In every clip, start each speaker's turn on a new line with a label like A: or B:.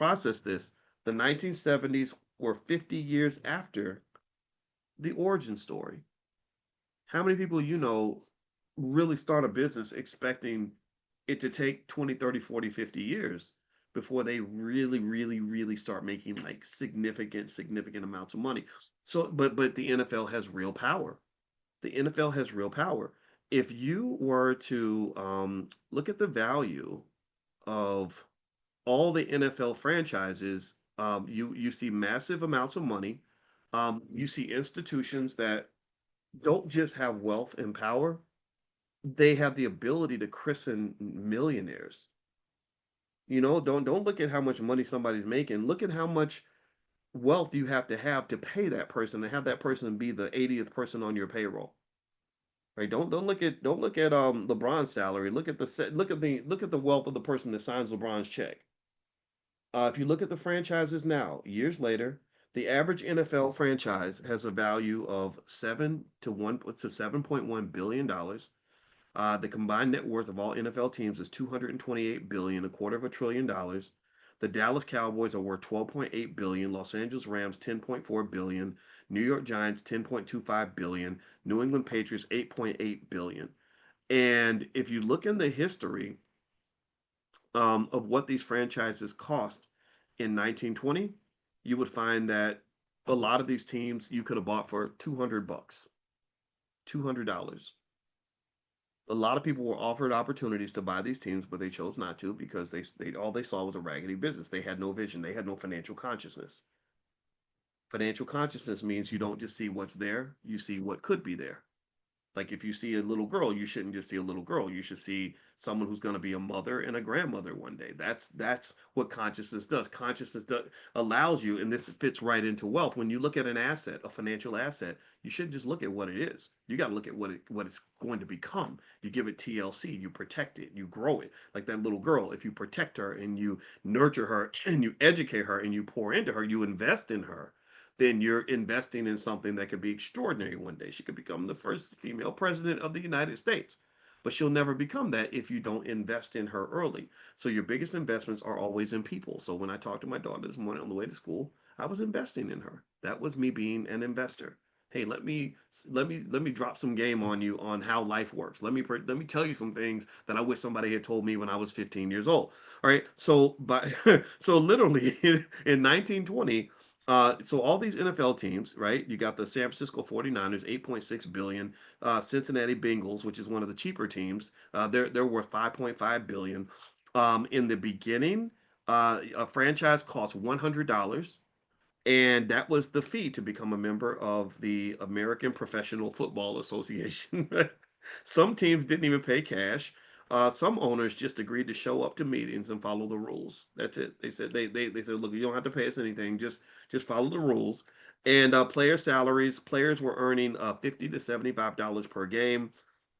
A: process this, the 1970s were 50 years after the origin story. How many people really start a business expecting it to take 20, 30, 40, 50 years before they really, really, really start making like significant amounts of money? So, but the NFL has real power. The NFL has real power. If you were to look at the value of all the NFL franchises, you see massive amounts of money. You see institutions that don't just have wealth and power, they have the ability to christen millionaires. Don't look at how much money somebody's making. Look at how much wealth you have to pay that person and have that person be the 80th person on your payroll. Right? Don't look at LeBron's salary. Look at the wealth of the person that signs LeBron's check. If you look at the franchises now, years later, the average NFL franchise has a value of 7.1 billion dollars. The combined net worth of all NFL teams is 228 billion, a quarter of a trillion dollars. The Dallas Cowboys are worth 12.8 billion, Los Angeles Rams 10.4 billion, New York Giants 10.25 billion, New England Patriots 8.8 billion. And if you look in the history of what these franchises cost in 1920, you would find that a lot of these teams you could have bought for $200, $200. A lot of people were offered opportunities to buy these teams, but they chose not to because they all they saw was a raggedy business. They had no vision. They had no financial consciousness. Financial consciousness means you don't just see what's there, you see what could be there. Like if you see a little girl, you shouldn't just see a little girl. You should see someone who's going to be a mother and a grandmother one day. That's what consciousness does. Allows you, and this fits right into wealth. When you look at an asset, a financial asset, you shouldn't just look at what it is. You got to look at what it's going to become. You give it TLC, you protect it, you grow it. Like that little girl, if you protect her and you nurture her and you educate her and you pour into her, you invest in her, then you're investing in something that could be extraordinary one day. She could become the first female president of the United States. But she'll never become that if you don't invest in her early. So your biggest investments are always in people. So when I talked to my daughter this morning on the way to school, I was investing in her. That was me being an investor. Hey, let me drop some game on you on how life works. Let me tell you some things that I wish somebody had told me when I was 15 years old. All right. So literally in 1920, so all these NFL teams, right? You got the San Francisco 49ers, 8.6 billion, Cincinnati Bengals, which is one of the cheaper teams, they're worth 5.5 billion. In the beginning, a franchise cost $100, and that was the fee to become a member of the American Professional Football Association. Some teams didn't even pay cash. Some owners just agreed to show up to meetings and follow the rules. That's it. They said, look, you don't have to pay us anything. Just follow the rules. And player salaries, players were earning $50 to $75 per game,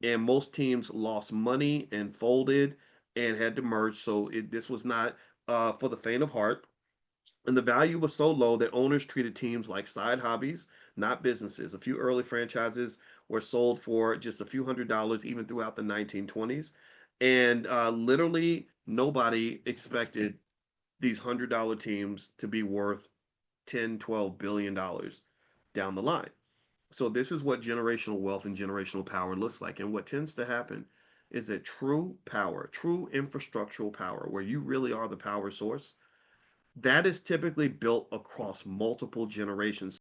A: and most teams lost money and folded and had to merge. So this was not for the faint of heart. And the value was so low that owners treated teams like side hobbies, not businesses. A few early franchises were sold for just a few $100s, even throughout the 1920s. And literally nobody expected these $100 teams to be worth 10, $12 billion down the line. So this is what generational wealth and generational power looks like. And what tends to happen is that true power, true infrastructural power, where you really are the power source, that is typically built across multiple generations.